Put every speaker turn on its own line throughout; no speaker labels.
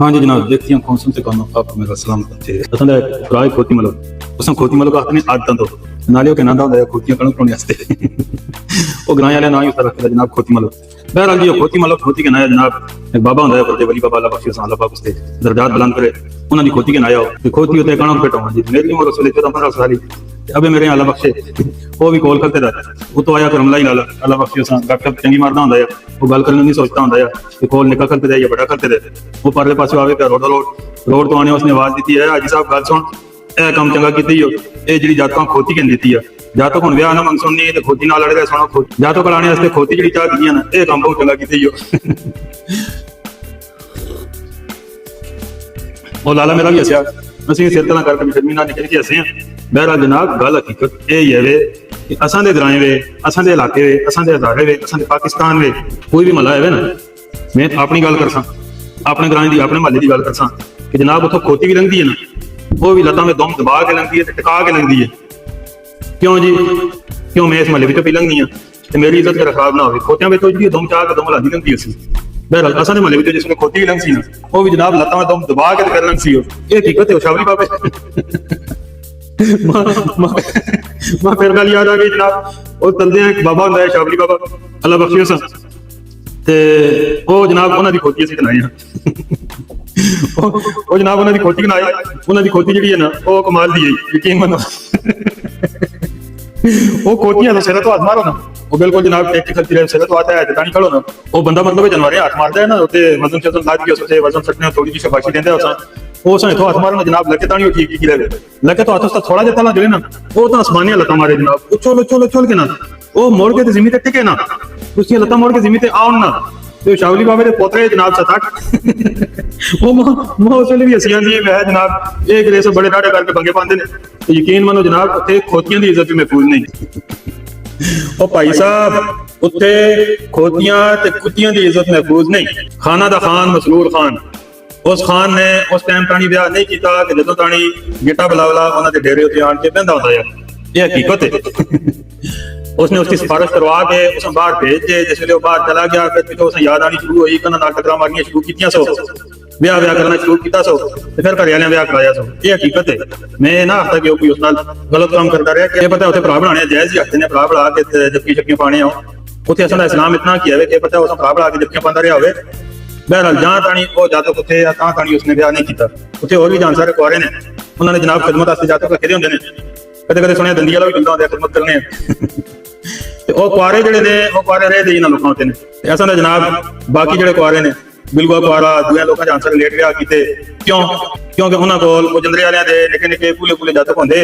हाँ जी जनाब, देखती हैं कौन से कानों आप मेरा सलाम करते हैं असां दा राय खोती मतलब उस खोती मतलब आखते हैं आदतों तो नालियों के नांदा होंदा खोतियां कणक पौने वास्ते वो ग्रां वाले ना ही उस रखदा जनाब खोती मतलब बहरहाल जी खोती मतलब खोती के नाया जनाब एक बाबा होंदा है बड़े वली बाबा अल्लाह बख्शे अल्लाह पाक उसते दर्जात बुलंद करे उन्हां दी खोती के नाया ते खोती होते कणक पेटावा जी मेरी उम्र रसूल 14 साल अबे मेरे अल्लाह बख्शे वो भी कॉल करते रहता वो तो आया करमला ही लाला अल्लाह बख्शे असां गप चंगी मारदा होंदा है वो गल करने नहीं सोचता होंदा है कि कॉल निकल करते जाए या बड़ा करते रहे वो परले पासे आवे पे रोड तो आने उसने आवाज दी है हाजी साहब गल सुन ए काम चंगा कीती हो ए जिहड़ी जातां खोती कहंदी दी है जातो हुण विआह ना मंग सुननी ते खोती नाल लड़दा सुनो खोती जातो कलाने वास्ते खोती जिहड़ी चाह कीतियां ना ए काम बहुत चंगा कीती हो ਉਹ ਲਾਲਾ ਮੇਰਾ ਵੀ ਹੱਸਿਆ ਅਸੀਂ ਸਿਰ ਤਲਾ ਕਰਕੇ ਜ਼ਮੀਨ ਨਾਲ ਨਿਕਲ ਕੇ ਹੱਸੇ ਆ ਬਹਿਰਹਾਲ ਜਨਾਬ ਗੱਲ ਹਕੀਕਤ ਇਹ ਹੀ ਹੈ ਵੇ ਕਿ ਅਸਾਂ ਦੇ ਗ੍ਰਾਂ ਵੇ ਅਸਾਂ ਦੇ ਇਲਾਕੇ ਵੇ ਅਸਾਂ ਦੇ ਹਜ਼ਾਰੇ ਵੇ ਅਸਾਂ ਦੇ ਪਾਕਿਸਤਾਨ ਵੇ ਕੋਈ ਵੀ ਮਹੱਲਾ ਹੈ ਨਾ ਮੈਂ ਆਪਣੀ ਗੱਲ ਕਰਸਾਂ ਆਪਣੇ ਗ੍ਰਾਂ ਦੀ ਆਪਣੇ ਮਹੱਲੇ ਦੀ ਗੱਲ ਕਰਸਾਂ ਕਿ ਜਨਾਬ ਉੱਥੋਂ ਖੋਤੀ ਵੀ ਲੰਘਦੀ ਹੈ ਨਾ ਉਹ ਵੀ ਲੱਤਾਂ ਵਿੱਚ ਦਮ ਦਬਾ ਕੇ ਲੰਘਦੀ ਹੈ ਤੇ ਟਿਕਾ ਕੇ ਲੰਘਦੀ ਹੈ ਕਿਉਂ ਜੀ ਕਿਉਂ ਮੈਂ ਇਸ ਮਹੱਲੇ ਵਿੱਚੋਂ ਪੀ ਲੰਘਦੀ ਆ ਤੇ ਮੇਰੀ ਇੱਜ਼ਤ ਕਰ ਖਰਾਬ ਨਾ ਹੋਵੇ ਖੋਤਿਆਂ ਵਿੱਚ ਜਿਹੜੀ ਦਮ ਚਾਹ ਕੇ ਦਮ ਲਾਦੀ ਲੰਘਦੀ ਸੀ बहरहाल असां दे महल्ले विच जिसने खोती लंघ सी ना वो भी जनाब लत्तां दम दबा के कर लंघ सी ये हकीकत है शावली बाबे मां फिर गल याद आ गई जनाब वो तंदे एक बाबा हुंदा है शावली बाबा अल्लाह बख्शे सा ते वो जनाब उन्हां दी खोती असीं कनाई वो जनाब उन्हां दी खोती कनाई उन्हां दी खोती जिहड़ी है ना वो कमाल दी है यकीन मनो वो खोतियां तो सिर तो हाथ मारो ना वो बिल्कुल जनाब एक खलती रहे सिर तो आता है तानी खड़ो ना वो बंदा मतलब जानवर हाथ मारता है ना उते वजन शजन लाद के उससे वजन सटने थोड़ी सी शाबाशी देंदा है वो उसने तो हाथ मारना जनाब लगे तानी ठीक की रहे लगे तो हाथ उसका थोड़ा जिहा तला जो ना वो तो आसमानिया लता मारे जनाब उछल के ना वो मोड़ के जमीन ते टिके ना उसकी लता मोड़ के जमीन ते आउन ना तो शावली बाबे दे पोतरे जनाब 7-8 वो मां उस वेले भी हसी आंदी है जनाब एक रेस बड़े डाढ़े करके पंगे पांदे ने तो यकीन मानो जनाब उत्थे खोतियां दी इज्जत महफूज नहीं ओ भाई साहब उत्थे खोतियां ते कुत्तियां दी इज्जत महफूज नहीं खाना दा खान मसरूर खान उस खान ने उस टाइम ताणी ब्याह नहीं कीता कि जदों ताणी गिट्टा बलावला उन्हां दे डेरे उत्ते आण के बहंदा हुंदा है ये हकीकत है उसने उसकी सिफारिश करवा के उसे बाहर भेज दे जिसले बाहर चला गया फिर तो उसे याद आनी शुरू हुई कन्ना नाल टकरा मारनियां शुरू कीतियां सो ब्याह करना शुरू किया सो ते फिर घर वाले ब्याह कराया सो ये हकीकत है मैं ना हफ्ता कि कोई उस नाल गलत काम करता रहा कि पता उत्थे भरा बनाने जायज ही हफ्ते ने भरा बना के जबकि शक्की पाने आओ उत्थे असां दा इस्लाम इतना किया है कि पता उस भरा बना के जबकि पांदा रहा होवे बहरहाल जहां ताणी वो जातो उत्थे तां ताणी उसने ब्याह नहीं किया उत्थे और भी जान सारे कुआरे ने उन्होंने जनाब खिदमत वास्ते जातो रखे होंदे ने कदे कदे सुनिया दंदी वाला भी चलदा होंदा खिदमत करने ते ओ कुआरे जिहड़े ने ओ कुआरे रह दे इन्हां लोकां उत्ते ने ते असां दा जनाब बाकी जिहड़े कुआरे ने बिल्कुल कुआरा दूए लोकां जान सारे लेट ब्याह कीते क्योंकि उन्हां कोल वो जंदरे वालियां दे निक्के निक्के कूले जातक होंदे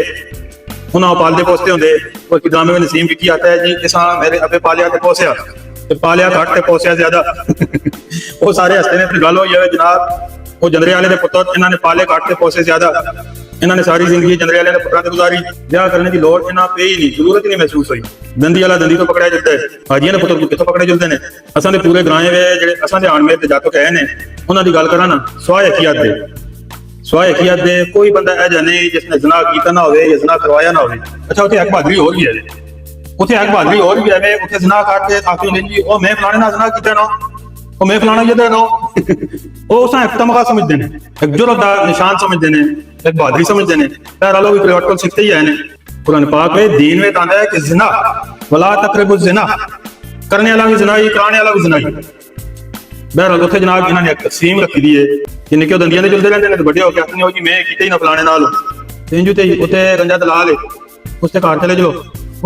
उन्हां पालदे पोसते होंदे कोई किदामे में नसीम विकी आता है जी इसा मेरे अबे पालिया ते पोसिया ते पालिया घट ते पोसिया ज्यादा वो सारे हस्ते ने अपनी गल होई है जनाब वो जंदरे वाले दे पुत्तर इन्हां ने पाले घट ते पोसे ज्यादा इन्होंने सारी जिंदगी जंदरे वाले ने पुत्रा ते गुजारी ब्याह करने की लोड़ इन्हां पे ही नहीं जरूरत ही नहीं महसूस हुई दंदी वाला दंदी तो पकड़ा जाता है हाजियां ने पुत्र कितों पकड़े जुलते ने असां दे पूरे ग्रां वे जेड़े असां दे आणमेर ते जातो कहे ने उन्हां दी गल करा ना स्वाए हकीयत दे कोई बंदा ऐजा नहीं जिसने ज़िना कीता ना होवे या ज़िना करवाया ना होवे अच्छा उत्थे एक बहादरी और भी है उत्थे एक बहादरी और भी है उत्थे ज़िना करके आखिर नहीं जी ओ मैं फलाने ना ज़िना कीता ना ओ मैं फलाना ये ना ओ उसा एक तमगा समझदे ने एक जुर्रत दा निशान समझदे ने एक बहादरी समझदे ने बहरहाल भी प्रैक्टिकल सीखते ही है ने कुरान पाक में दीन में कहता है कि ज़िना वला तक़रबु ज़िना करने वाला भी ज़िना ही कराने वाला भी ज़िना ही बहरहाल उत्थे जनाब इन्होंने एक तकसीम रखी दी है कि निक्के दंदियां दे चलदे रहंदे ने बड़े होके आखने हो जी मैं कीते ही ना फलाने नाल इंजू ते उत्थे रंजा दलाल है उसते घर चले जाओ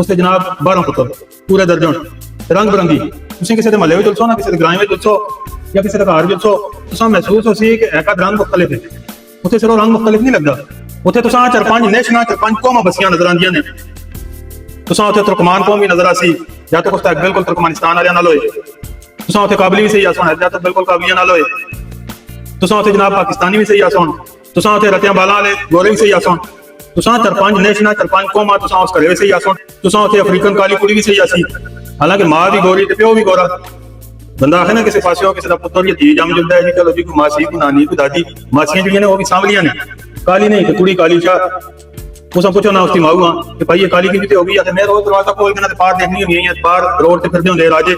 उसते जनाब 12 पुत्तर पूरे दर्जन रंग बिरंगी तुसीं किसी दे महल्ले विच चलसो ना किसी दे ग्रां विच चलसो या किसी दे घर चलसो तुसां महसूस होसी कि एक रंग मुख्तलिफ है उत्थे सिर्फ रंग मुख्तलिफ नहीं लगदा उत्थे तुसां 4-5 नेशनां 4-5 कौमां बसियां नजर आंदियां ने तुसां उत्थे तुर्कमान कौम भी नजर आसी या तो कुछ बिल्कुल तुर्कमानिस्तान वालियां नाल होए तुसां उत्थे काबली भी सही आसोन या तो बिल्कुल काबलियां नाल होए तुसां उत्थे जनाब पाकिस्तानी भी सही आसोन तुसां उत्थे रतियां बालां वाले गोरे भी सही आसोन तुसां 4-5 नेशनां 4-5 कौमां तुसां उस घरे भी सही आसोन तुसां उत्थे अफ्रीकन काली कुड़ी भी सही आसी हालांकि मां भी गोरी ते प्यो भी गोरा बंदा आखे ना किसी पासे किसी का पुत्र या धी जम जुलदा है जी चलो जी कोई मासी कोई नानी कोई दादी मासियां जिहड़ियां ने वो भी सांभलियां ने काली नहीं कि कुड़ी काली शाह उस पूछो ना उसकी माऊ कि भाई ये काली की होगी या मैं रोज दरवाजा खोल के ना बाहर देखनी होनी है बाहर रोड से फिरते होंगे राजे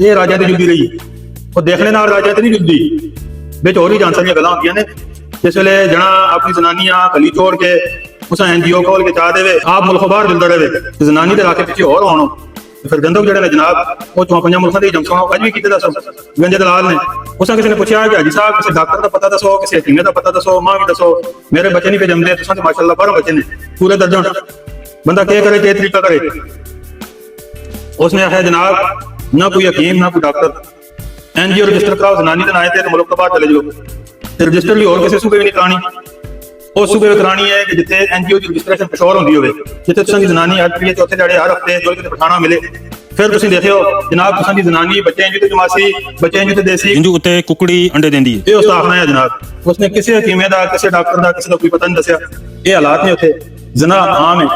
ये राजा की जुलदी रही वो देखने ना राजा तो नहीं जुलदी ਵਿੱਚ ਹੋਰ ਵੀ ਜਾਣ ਸਾਰੀਆਂ ਗੱਲਾਂ ਹੁੰਦੀਆਂ ਨੇ। ਜਿਸ ਵੇਲੇ ਜਣਾ ਆਪਣੀ ਜਨਾਨੀਆਂ ਕਲੀ ਛੋੜ ਕੇ ਉਸ NGO ਖੋਲ ਕੇ ਚਾਹ ਦੇਵੇ, ਆਪ ਮੁਲਕੋਂ ਬਾਹਰ ਦਿੰਦਾ ਰਹੇ, ਤੇ ਜਨਾਨੀ ਦੇ ਰਾਕੇ ਪਿੱਛੇ ਹੋਰ ਹੋਣ, ਫਿਰ ਗੰਦਕ ਜਿਹੜੇ ਨੇ ਜਨਾਬ ਉਹ 4-5 ਮੁਲਕਾਂ ਦੇ ਏਜੰਸੀਆਂ ਅੱਜ ਵੀ ਕੀਤੇ ਦੱਸੋ ਗੰਜੇ ਦਲਾਲ ਨੇ। ਉਸਾਂ ਕਿਸੇ ਨੇ ਪੁੱਛਿਆ ਕਿ ਹਾਜੀ ਸਾਹਿਬ ਕਿਸੇ ਡਾਕਟਰ ਦਾ ਪਤਾ ਦੱਸੋ, ਕਿਸੇ ਹਕੀਮ ਦਾ ਪਤਾ ਦੱਸੋ, ਮਾਂ ਵੀ ਦੱਸੋ, ਮੇਰੇ ਬੱਚੇ ਨਹੀਂ ਜੰਮਦੇ, ਤੁਸੀਂ ਤੇ ਮਾਸ਼ਾਅੱਲਾ 12 ਬੱਚੇ ਨੇ ਪੂਰੇ ਦਰਜਨ, ਬੰਦਾ ਕੀ ਕਰੇ, ਕੀ ਤਰੀਕਾ ਕਰੇ। उसने आया जनाब ना कोई हकीम ना कोई डॉक्टर, NGO रजिस्टर कराओ, जनानी दिन आए थे मुल्क तो बाहर चले जाओ। रजिस्टर भी और किसी सूबे भी नहीं करानी, उस सूबे में करानी है कि जिथे NGO की रजिस्ट्रेशन पिछोर होंगी होवे, जिथे तुसां दी जनानी हर पीए चौथे दिहाड़े हर हफ्ते जो किते पठाना मिले, फिर तुसीं देखियो जनाब तुसां दी जनानी बच्चे इंज ते जमासी, बच्चे इंज ते देसी
इंजू उत्ते कुकड़ी अंडे देंदी है।
ये उस आखना है जनाब। उसने किसी हकीमे दा, किसी डॉक्टर दा, किसी दा कोई पता नहीं दसिया। ये हालात ने उत्थे जना आम है,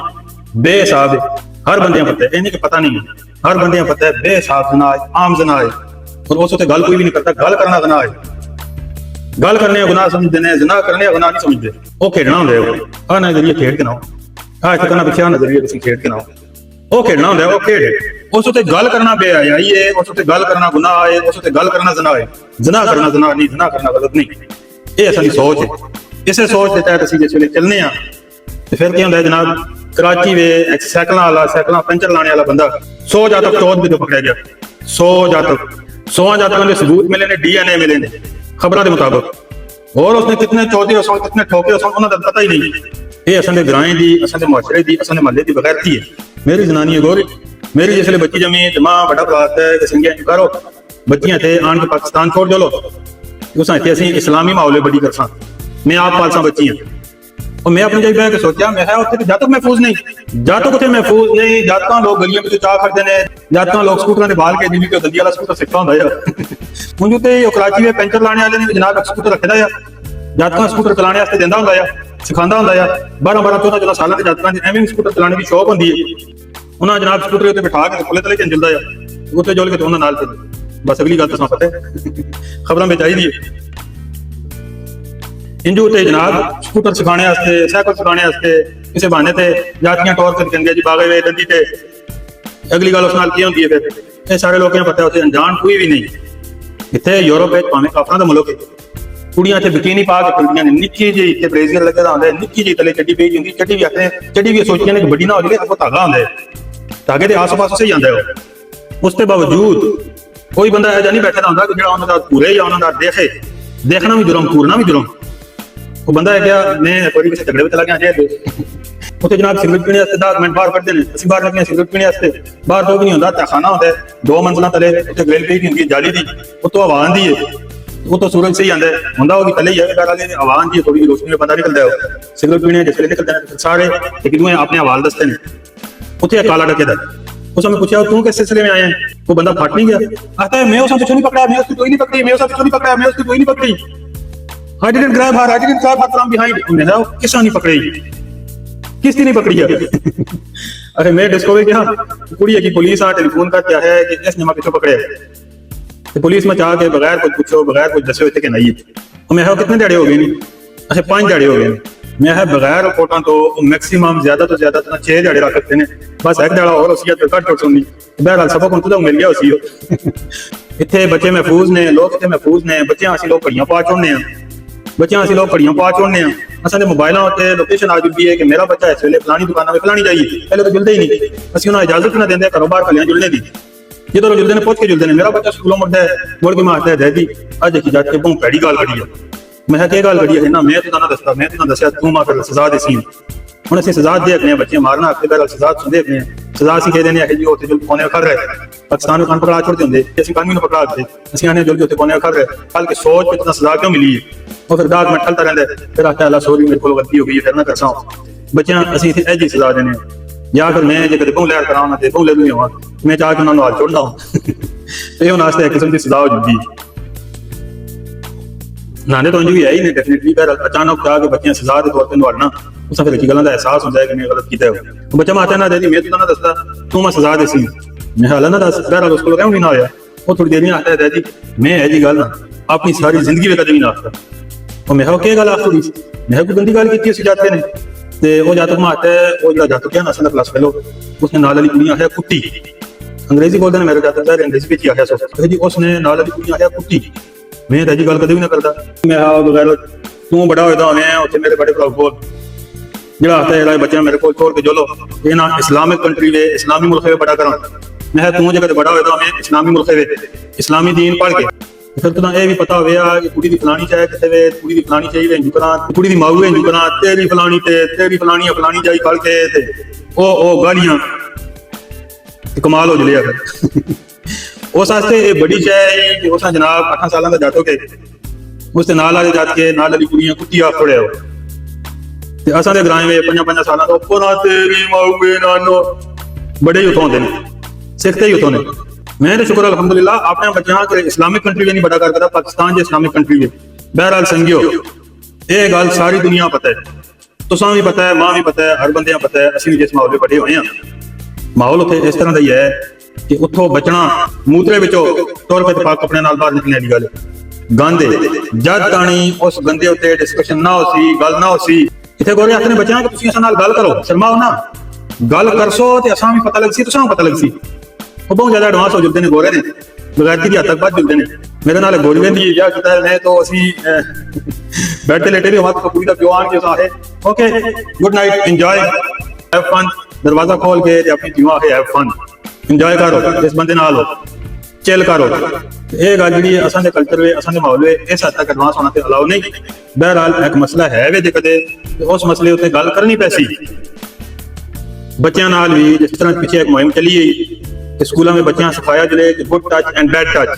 बेहिसाब है, हर बंदे पता है, इन्हें पता नहीं है, हर बंदे पता है बेहिसाब जना है, आम जना है, और उस उत्ते गल कोई भी नहीं करता। गल करना जना है, गल करने गुनाह समझते हैं, जना करने गुनाह नहीं समझते। वो खेडना होंदा है, आ नजरिए खेड के ना आ इत्थे करना पिछे नजरिए तुसीं खेड के ना, वो खेडना होंदा है, वो खेड। उस उत्ते गल करना बेहयाई है, उस उत्ते गल करना गुनाह है, उस उत्ते गल करना जना है। जना करना जना नहीं, जना करना गलत नहीं। ये साडी सोच है। इसे सोच के तहत असीं जिस वेले चलने आ ते फिर क्या होंदा है जनाब, कराची वे साइकिल वाला, साइकिल पंचर लाने वाला बंदा 100 जातक 14 भी तो पकड़ा गया। 100 जातक में सबूत मिले ने, DNA मिले ने खबरों के मुताबिक, और उसने कितने चौधे हो, कितने ठोके हो, उन्होंने पता ही नहीं। ये असां ग्राएं दी, असां मुआशरे दी, असां महल्ले दी बगैरती है। मेरी जनानी है गोरी, मेरी जिसले बच्ची जमी तो मां बड़ा बात है कि संज्ञा करो बच्चियां थे आन के पाकिस्तान छोड़ चलो, उस इस्लामी माहौल बड़ी करसा, मैं आप पालसा बच्चियां। और मैं अपनी जगह बह के सोचा, मैं जातक महफूज नहीं, जातक उत्थे महफूज नहीं। जातक लोग गलियों में चाह करते हैं, जातक लोग स्कूटर बाल के जिम्मे गड्डी वाला स्कूटर सिक्का होंदा है। मुझे तो कराची में पेंचर लाने वाले ने जनाब स्कूटर रखा है, जातक स्कूटर चलाने वास्ते देंदा होंदा है, सिखांदा होंदा है। 12-14 साल के जातक एवं स्कूटर चलाने की शौक होंदी है। उन्होंने जनाब स्कूटर उत्ते बिठा के खुले तले चलदा है, उत्ते जोल के उन्होंने नाल बस अगली गल तो पता है खबरां में चाहिए। इंजू ते जनाब स्कूटर सिखाने वास्ते, साइकिल सिखाने वास्ते किसी बहाने ते जातियां टोर कर कहंदे जी बागे वे दंदी ते अगली गल उस नाल की होंदी है। फिर ये सारे लोगों को पता है, उत्थे अनजान कोई भी नहीं। इत्थे यूरोप विच भावें काफरां दा मुल्क है, कुड़ियां इत्थे बिकिनी पा के फिरदियां ने, निक्की जी इत्थे ब्रेजियर लगे दा हुंदा है, निक्की जी तले चड्डी पई हुंदी, चड्डी भी आखदे, चड्डी भी सोचदियां ने कि बड़ी ना हो जाए, अगों धागा हुंदा है, धागे दे आस-पास से ही आंदा है। उसके बावजूद कोई बंदा ऐसा नहीं बैठा हुंदा कि जिहड़ा उन्हां दा पूरे या उन्हां दा देखे, देखना भी जुर्म, पूरना भी जुर्म। वो बंदा है क्या, मैं कोई किसी झगड़े में चला गया जेल उत्थे जनाब सिगरेट पीने वास्ते 10 मिनट बाहर कढदे ने, असीं बाहर लगे सिगरेट पीने वास्ते, बाहर तो भी नहीं होंदा, खाना होंदा है 2 मंजिलां तले, उत्थे ग्रिल पई हुंदी है जाली दी, उत्तों हवा आंदी है, उत्तों सूरज सही आंदा है, हुंदा वो भी तले ही है, घर वाले हवा आंदी है, थोड़ी रोशनी में बंदा निकलदा है। सिगरेट पीने जिसले निकलदे ने सारे एक दूसरे अपने हवाल दसदे ने। उत्थे काला डकेदा, उस समय पूछा तू किस सिलसिले में आया है, वो बंदा फट नहीं गया, कहता है मैं उसको नहीं पकड़ा, मैं उसकी कोई नहीं पकड़ी, मैं उसको नहीं पकड़ा, मैं उसकी कोई नहीं पकड़ी, I didn't grab her, I didn't grab her from behind। मैंने कहा किसने नहीं पकड़ी, किसने नहीं पकड़ी है? अरे मैं डिस्कवर किया कुड़ी की पुलिस आ टेलीफोन कर क्या है कि इसने मैं किसको पकड़े, तो पुलिस में चाह के बगैर कुछ पूछो, बगैर कुछ दसे होते कि नहीं। और मैं कितने दिहाड़े हो गए नहीं, अच्छा 5 दिहाड़े हो गए। मैं बगैर रिपोर्टा तो मैक्सिमम ज्यादा तो ज्यादा 6 दिहाड़े रख सकते हैं, बस एक दिहाड़ा और उसी घट घट सुननी। बहरहाल सबक उनको तो मिल गया उसी इतने बच्चे महफूज ने, लोग इतने महफूज ने, बच्चे असं लोग घड़ियां पा छोड़ने, बच्चों असं लोग घड़ियां पा छोड़ने, असां मोबाइलों उत्ते लोकेशन आ चुकी है कि मेरा बच्चा इस वेले फलानी दुकान में फलानी जाइए, पहले तो जुलते ही नहीं, असं उन्हें इजाजत ना देंगे घरों बाहर कलियां जुलने की, जो जुलते हैं पुछ के जुलते हैं। मेरा बच्चा स्कूलों मुड़ता है, मुड़ के मारता है डैडी अज देखी जाके बहुत भैड़ी गाल कड़ी है। मैं क्या गाल कड़ी है ना, मैं तो ना दसता, मैं तो दसिया तू मां फिर सजा देसी हम असं सजा दे अपने बच्चे मारना अपने घर सजा सुनते अपने सजा सीखे देने जो पौने खड़ रहे पाकिस्तान में कान पकड़ा छोड़ देंगे, असं कानून में पकड़ा देते, असं आने जुल के पौने खड़ रहे, कल के सोच पे इतना सजा क्यों मिली है। और फिर दाग में ठलता रहता है, फिर आता अल्लाह सॉरी मेरे को गलती हो गई है, फिर ना कर सा बच्चों असं इतने ऐसी सजा देने, या फिर मैं जो कभी बहु लैर कराना तो बहु लैर नहीं हुआ, मैं चाह के उन्होंने हाल छोड़ना हूँ तो ये उन्होंने एक किस्म की सजा हो चुकी है। नाने तो भी है ही नहीं डेफिनेटली, पर अचानक जाके बच्चे सजा के तौर पर नवालना उस फिर गलों का एहसास होता है कि मैं गलत किया है। तो बच्चा माता ना दे मैं तो ना दसता तू मैं सजा देसी, मैं हाल ना दस बहरहाल उसको क्यों नहीं ना होया, वो थोड़ी देर में आता है डैडी मैं है जी गल ना अपनी सारी जिंदगी में कदम नहीं आता। और मैं क्या गल आप थोड़ी मैं कोई गंदी गल की जाते ने तो वो जातक में आता है, वो जो जातक है ना असल प्लस फेलो उसने नाल वाली कुड़ियां है कुत्ती, अंग्रेजी बोलते हैं मेरे जातक अंग्रेजी में आया जी उसने नाल वाली कुड़ियां है कुत्ती, ਮੈਂ ਤਾਂ ਜੀ ਗੱਲ ਕਦੇ ਵੀ ਨਾ ਕਰਦਾ। ਮੈਂ ਆ ਬਗੈਰ ਤੂੰ ਬੜਾ ਹੋਇਆ ਹੋਵੇਂ ਉੱਥੇ ਮੇਰੇ ਬੜੇ ਭਰਾ ਕੋਲ ਜਿਹੜਾ ਹੱਥ ਜਿਹੜਾ ਬੱਚਾ ਮੇਰੇ ਕੋਲ ਛੋੜ ਕੇ ਚਲੋ ਇਹ ਨਾ ਇਸਲਾਮਿਕ ਕੰਟਰੀ ਵੇ ਇਸਲਾਮੀ ਮੁਲਕ ਵੇ ਬੜਾ ਕਰਾਂ। ਮੈਂ ਤੂੰ ਜੇ ਕਦੇ ਬੜਾ ਹੋਇਆ ਹੋਵੇਂ ਇਸਲਾਮੀ ਮੁਲਕ ਵੇ ਇਸਲਾਮੀ ਦੀਨ ਪੜ੍ਹ ਕੇ ਫਿਰ ਤਾਂ ਇਹ ਵੀ ਪਤਾ ਹੋਵੇਗਾ ਕਿ ਕੁੜੀ ਦੀ ਫਲਾਣੀ ਚਾਹੇ ਕਿਤੇ ਵੇ ਕੁੜੀ ਦੀ ਫਲਾਣੀ ਚਾਹੀਦੀ ਇੰਜੂ ਕਰਾਂ ਕੁੜੀ ਦੀ ਮਾਊ ਇੰਜੂ ਕਰਾਂ ਤੇਰੀ ਫਲਾਣੀ ਫਲਾਣੀ ਚਾਹੀ ਫੜ ਕੇ ਤੇ ਉਹ ਗਾਲੀਆਂ ਕਮਾਲ ਹੋ ਜਲਿਆ ਫਿਰ ਉਸ ਵਾਸਤੇ ਇਹ ਬੜੀ ਚਾਹੇ ਕਿ ਉਸਾਂ ਜਨਾਬ 8 ਸਾਲਾਂ ਦਾ ਜਾਟੋ ਕੇ ਉਸ ਦੇ ਨਾਲ ਵਾਲੇ ਜਾਟ ਕੇ ਨਾਲ ਵਾਲੀ ਕੁੜੀਆਂ ਕੁੱਤੀ ਆ ਫੜਿਆ ਤੇ ਅਸਾਂ ਦੇ ਗ੍ਰਾਂ ਵਿੱਚ 5 ਸਾਲਾਂ ਤੋਂ ਪੁਰਾ ਤੇਰੀ ਮਾਊ ਨਾਨੋ ਬੜੇ ਹੀ ਉਥੋਂ ਆਉਂਦੇ ਨੇ ਸਿੱਖਦੇ ਹੀ ਉਥੋਂ ਨੇ। मैं तो शुक्र अल्हम्दुलिल्लाह अपने बच्चा के इस्लामिक कंट्री में नहीं बड़ा करता पाकिस्तान जो इस्लामिक कंट्री है। बहरहाल संगियो ये गल सारी दुनिया पता है तुसां भी पता है मां भी पता है हर बंदे पता है असि भी जिस माहौल में बड़े हुए हैं माहौल उत्थे इस तरह का ही है कि उत्थों बचना मूतरे विचों तुर के पाक कपड़े नाल बाहर निकलने की गल गंदे जद ताणी उस गंदे उत्ते डिस्कशन ना होसी गल ना होसी इत्थे गोरे आखने बच्चा कि तुसीं असां नाल गल करो शर्माओ ना गल करसो ते असां भी पता लगसी तुसां पता लगसी। वो बहुत ज्यादा एडवांस हो जुलते हैं गोरे ने बगैर की हद तक बात जुलते हैं मेरे नाल गोरी वेंदी या किता है मैं तो असी बेड पे लेटे भी हमारा तो पूरी का क्यों आन के सारे okay good night enjoy have fun दरवाजा खोल के अपनी जीवा है हैव फन एंजॉय करो इस बंदे नाल हो चिल करो ये गल जी असां दे कल्चर वे असां दे माहौल वे इस हद तक एडवांस होना ते अलाउ नहीं। बहरहाल एक मसला है वे जे कदे उस मसले उत्ते गल करनी पैसी बच्चों नाल भी जिस तरह पीछे एक मुहिम चली है स्कूलों में बच्चों सिखाया चले good touch and bad touch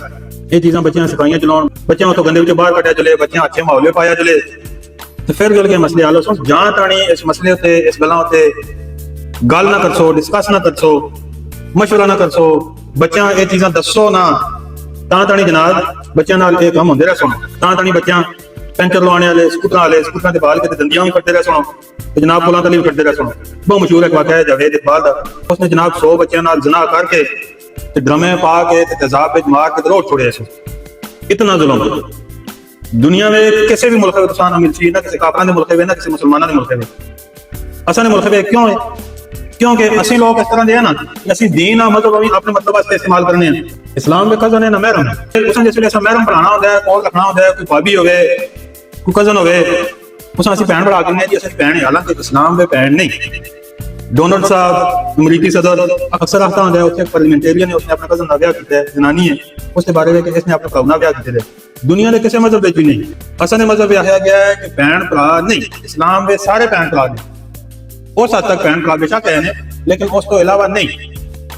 ये चीज़ां बच्चों सिखाइया चलाओ बच्चों उतो गंदे विचों बाहर कटिया चले बच्चों अच्छे माहौल में पाया चले तो फिर जुल के मसले हल हो जां ताणी इस मसले उत्ते इस गल्लां उत्ते गल ना करसो डिस्कस ना करसो मशवरा ना करसो बच्चों ये चीज़ां दसो ना तां ताणी जनाब बच्चों नाल ये काम होंदे रह सुनो तां ताणी बच्चों पेंचर लवाने वाले स्कूटरां ते बाल के दंदियां भी कटदे रह सुनो जनाब पुलां तले भी कटदे रह सुनो। बहुत मशहूर एक वाक़या है जावेद इकबाल दा उसने जनाब 100 बच्चों नाल ज़िना करके ते ड्रमे पा के ते तेजाब विच मार के रोड छोड़े सी। इतना जुल्म दुनिया में किसी भी मुल्क में तुसां ना मिलसी ना किसी काफिरां दे मुल्क में ना किसी मुसलमानां दे मुल्क में असां दे मुल्क में क्यों है क्योंकि असीं लोग इस तरह दे हैं ना कि असीं दीन मजहब भी अपने मतलब वास्ते इस्तेमाल करने हैं। इस्लाम में कज़न है ना महरम है तुसां जिस वेले असां महरम पढ़ाना होंदा है कोल रखना होंदा है कोई भाभी होवे कोई कज़न होवे उसां असीं भैन बढ़ा के जी असीं भैन है हालांकि इस्लाम में भैन नहीं। डोनाल्ड साहब अमरीकी सदर अक्सर आता होंदा है उत्थे पार्लियामेंटेरियन ने उसने अपना कज़न दा ब्याह कीता है जनानी है उसके बारे में कि इसने अपना भरा ब्याह कीते थे दुनिया के किसी मजहब विच भी नहीं असां दे मजहब आख्या गया है कि भैन भरा नहीं इस्लाम में सारे भैन भरा ने उस हद तक भैन भरा बेशक है ने लेकिन उस तो इलावा नहीं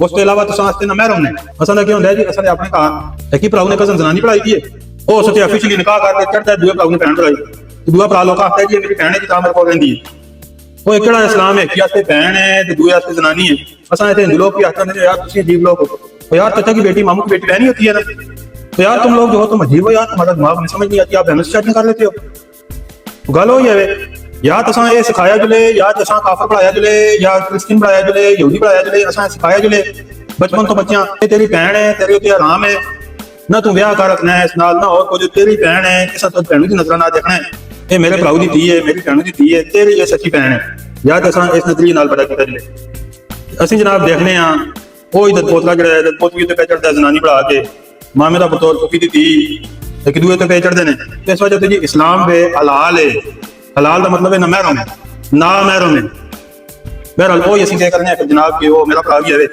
उस तो इलावा तुसां वास्ते ना महरम ने असां दा की हुंदा है जी असां दे अपने घर एक ही भरा ने कज़न जनानी पढ़ाई दी है वो सोचे ऑफिशियली निकाह करके चढ़दा दूए भरा ने भैन भराई दूआ भरा लोग आखता है जी मेरी भैन है जी तां मेरे कोल रहिंदी है वो एकड़ा इस्लाम है कि आस्ते बहन है ते दूसरे आस्ते जनानी है असा इतने हिंदू लोग भी आते हैं यार तुम अजीब लोग हो तो यार चाचा की बेटी मामू की बेटी बहन ही होती है ना तो यार तुम लोग जो हो तुम अजीब हो यार तुम्हारा दिमाग नहीं समझ नहीं आती आप बहनों से शादी कर लेते हो गल हो है या तुसा ये सिखाया जुले या तुसा काफर पढ़ाया जुले या क्रिश्चियन पढ़ाया जुले यहूदी पढ़ाया जुले असा सिखाया जुले बचपन तो बच्चा तेरी बहन है तेरे उत्ते आराम है ना तू ब्याह कर रखना है इस नाल ना और कुछ तेरी बहन है किसा तो बहनों की नजर ना देखना है ये मेरे भराऊ दी धी है मेरी भैनों दी धी है तेरी ये सच्ची भैन है याद असां इस नजरिए नाल बड़ा कीता जिले असीं जनाब देखने आ ओ इधर पोतला जड़ा है पोतली ते पे चढ़दा जनानी बढ़ा के मामे दा पुत्र फुफी दी धी एक दूए ते पे चढ़दे ने इस वजह ते जी इस्लाम वे हलाल है हलाल दा मतलब है ना महरम है ना महरम है। बहरहाल ओ असीं क्या करने कि जनाब कि वो मेरा भरा भी है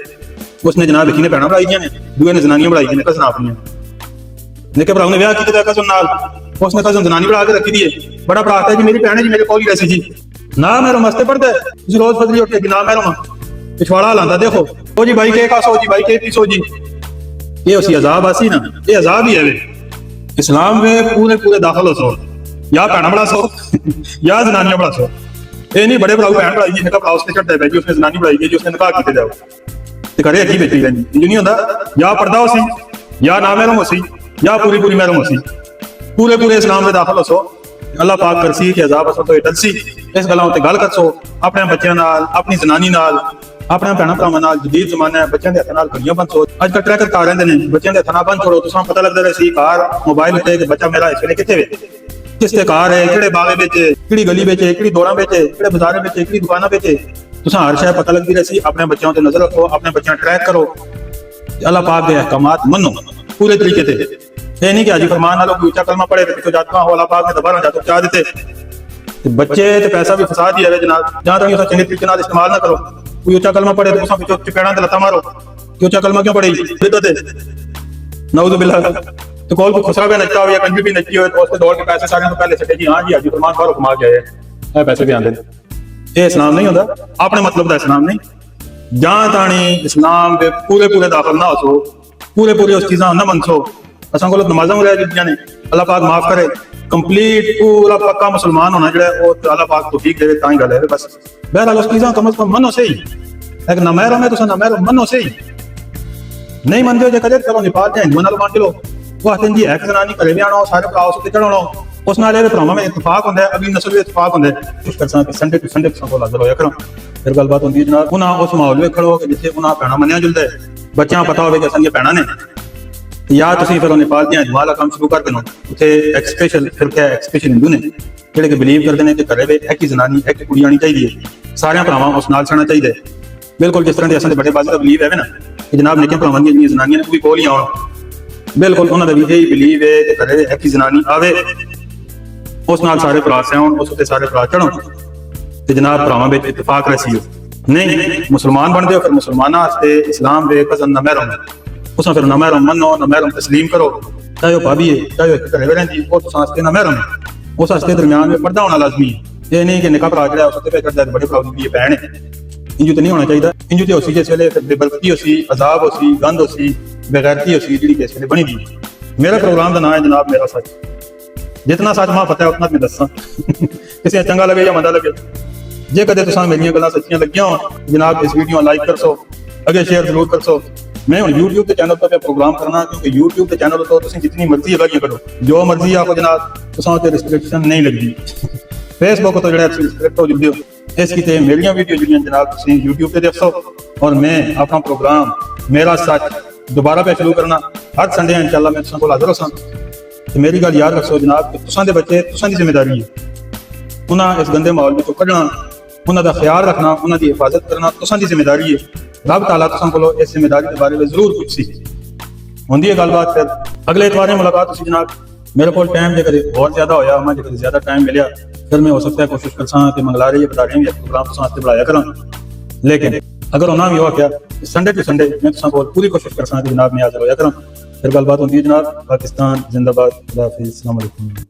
उसने जनाब इतनी भैनां बढ़ाई दियां ने दूए ने जनानियां बढ़ाई दियां ने कज़न अपनी निके भराऊ ने ब्याह कीते कज़न नाल उसने कज़न जनानी बढ़ा के रखी दी है बड़ा भरा है जी मेरी भैन है जी मेरे कोल ही रहसी जी ना मेरे मस्ते पड़ता है जी रोज फजली उठ के ना मेरा पिछवाड़ा लांदा देखो ओ जी भाई के कासो जी भाई के पीसो जी ये उसी अजाब आसी ना ये अजाब ही है वे इस्लाम में पूरे पूरे दाखिल हो सो या भैन बड़ा सो या जनानियां बड़ा सो ये नहीं बड़े भराऊ भैन बढ़ाई जी है भरा उसने चढ़ता है जी उसने जनानी बढ़ाई जी उसने निकाह कीते जाओ ते करे की बेटी रहनी इंज नहीं होंदा या पर्दा होसी या ना महरम होसी या पूरी पूरी महरम होसी पूरे पूरे इस्लाम में दाखिल हो सो अल्लाह पाक करसी कि अजाब असो तो टलसी इस गल्लां ते गल करसो अपने बच्चों नाल अपनी जनानी नाल अपने भैन भरावां नाल जदीद जमाना है बच्चों के हथ नाल घड़ियां बंद सो अजकल ट्रैकर कार रहिंदे ने बच्चों के हथ नाल बंद छोड़ो तुसां पता लगदा रही कार मोबाइल ते कि बच्चा मेरा इस वेले किथे वे किस ते कार है किहड़े बागे विच किहड़ी गली विच किहड़ी दौड़ां विच किहड़े बाजारां विच किहड़ी दुकानां विच तुसां हर शय पता लगदी रही अपने बच्चों ते नजर रखो अपने बच्चों ट्रैक करो अल्लाह पाक दे अहकामात मनो पूरे तरीके ते ਇਹ ਨਹੀਂ ਕਿ ਹਾਜੀ ਫਰਮਾਨ ਨਾਲੋਂ ਕੋਈ ਉੱਚਾ ਕਲਮਾ ਪੜੇ ਤੇ ਜਾਤਾਂ ਹਵਾਲਾ ਪਾਕ ਨੇ ਦੁਬਾਰਾ ਜਾਤ ਚਾਹ ਦਿੱਤੇ ਤੇ ਬੱਚੇ ਤੇ ਪੈਸਾ ਵੀ ਫਸਾਦ ਹੀ ਹੈ ਜਨਾਬ। ਜਾਂ ਤਾਂ ਉਸ ਚੰਗੇ ਤਰੀਕੇ ਨਾਲ ਇਸਤੇਮਾਲ ਨਾ ਕਰੋ। ਕੋਈ ਉੱਚਾ ਕਲਮਾ ਪੜੇ ਤੇ ਉਸ ਵਿੱਚੋਂ ਚਪੇੜਾਂ ਤੇ ਲੱਤਾਂ ਮਾਰੋ ਕਿ ਉੱਚਾ ਕਲਮਾ ਕਿਉਂ ਪੜੇਗੀ ਬਿਦਅਤ ਹੈ ਨਾਉਜ਼ ਬਿल्लाह। तो कॉल को खुसरा भी नचता हो या कंजू भी नची हो तो उसके दौड़ के पैसे सारे तो पहले छटे जी हाँ जी हाजी फरमान बाहर घुमा के आए पैसे भी आंदे ये इस्लाम नहीं होता अपने मतलब का इस्लाम नहीं। जहां ताणी इस्लाम दे पूरे पूरे दाखिल ना हो पूरे पूरे उस चीज़ां ना मनसो असां को नमाज़ां हो रहा ने अल्लाह पाक माफ करे कंप्लीट पूरा पक्का मुसलमान होना जो है अल्लाह पाक तौफीक दे तां गल है बस। बहरहाल उस चीज़ां कम अज कम मनो सही एक ना महरम है तो ना महरम मनो सही नहीं मनते हो जो कदे चलो नेपाल के हिंदुओं नाल मान चलो वो आते जी एक जनानी घरे भी आना सारे भरा उस चढ़ाना उस नाल भरावां में इतफाक होंगे अगली नस्ल में इतफाक होंगे कुछ कर संडे टू संडे को हाजिर होया करो फिर गलबात होंदी है जनाब। उन्हें उस माहौल में खड़ो कि जिथे उन्हें भैणा मनिया जुलदा है बच्चों पता हो कि असां भैणा ने या तुसीं फिर नेपाल के हिंदुआं दा काम शुरू कर देना उत्थे एक स्पेशल फिरका एक स्पेशल हिंदू ने जिहड़े कि बिलीव करते हैं कि घरे वे एक ही जनानी एक कुड़ी आनी चाहिए सारे भरावां उस नाल छड़ना चाहिए बिल्कुल जिस तरह के असां दे बड़े बाजी का बिलीव है ना कि जनाब निक्के भरावां दी जनानियां ने कोई कोल ही आउण बिल्कुल उन्होंने भी यही बिलीव है कि घरे एक ही जनानी आवे उस नाल सारे भरा सहण उस उत्ते सारे भरा चढ़ो ते जनाब भरावां विच इतफाक रसी हो नहीं मुसलमान बनदे हो फिर मुसलमानां वास्ते इस्लाम दे कज़न ना महरम उस फिर ना महरम मनो ना महरम तस्लीम करो चाहे वो भाभी है चाहे वो घरे रहिंदी वो तुसां वास्ते ना महरम है उस वास्ते दरमियान में पर्दा होना लाजमी है ये नहीं कि निक्का भरा जिहड़ा उस उत्ते पे चढ़दा बड़े भरा दी भैण है इंजू तो नहीं होना चाहिए इंजू तो होसी जिस वेले बेबरकती होसी अजाब होसी गंद होसी बेगैरती होसी जी इस वेले बनी दी। मेरा प्रोग्राम का नाम है जनाब मेरा सच जितना सच मां पता है उतना मैं दसा किसी चंगा लगे या मंदा लगे जे कदे तुसां मेरियां गल्लां सच्चियां लगियां हो जनाब इस वीडियो लाइक कर सो अगे शेयर जरूर कर सो। मैं हुण YouTube के चैनल पर प्रोग्राम करना क्योंकि YouTube के चैनल तो तुसीं जितनी मर्जी गल्लां करो जो मर्जी आपको जनाब तुसां ते रिस्ट्रिक्शन नहीं लगदी फेसबुक तो जेड़ा रिस्ट्रिक्ट हो जुंदे हो इस की मेरियां वीडियो जिहड़ियां जनाब तुसीं YouTube पे देखो और मैं अपना प्रोग्राम मेरा सच दोबारा पे शुरू करना हर संडे इंशाल्लाह मैं तुसां कोल हाज़र होसां ते मेरी गल याद रखो जनाब कि तुसां दे बच्चे तुसां दी जिम्मेदारी है उन्हां इस गंदे माहौल विचों कढना उन्हां दा ख्याल रखना उन्हां दी हिफाजत करना तुसां दी जिम्मेदारी है। रब ताला तुसां कोलों इस जिम्मेदारी के बारे में जरूर पुछसी हुंदी है गलबात फिर अगले इतवार मुलाकात होसी जनाब। मेरे को टाइम जे कदे बहुत ज्यादा होया मैं जे कदे ज्यादा टाइम मिलिया फिर मैं हो सकता है कोशिश करसा कि मंगला रही बता रही प्रोग्राम तुसां वास्ते बनाया करा लेकिन अगर उन्होंने भी हो क्या संडे टू संडे मैं तुसां कोल पूरी कोशिश करसा कि जनाब मैं हाज़र होया करा फिर गलबात होंदी है जनाब। पाकिस्तान जिंदाबाद। खुदा हाफिज़। अस्सलाम वालेकुम।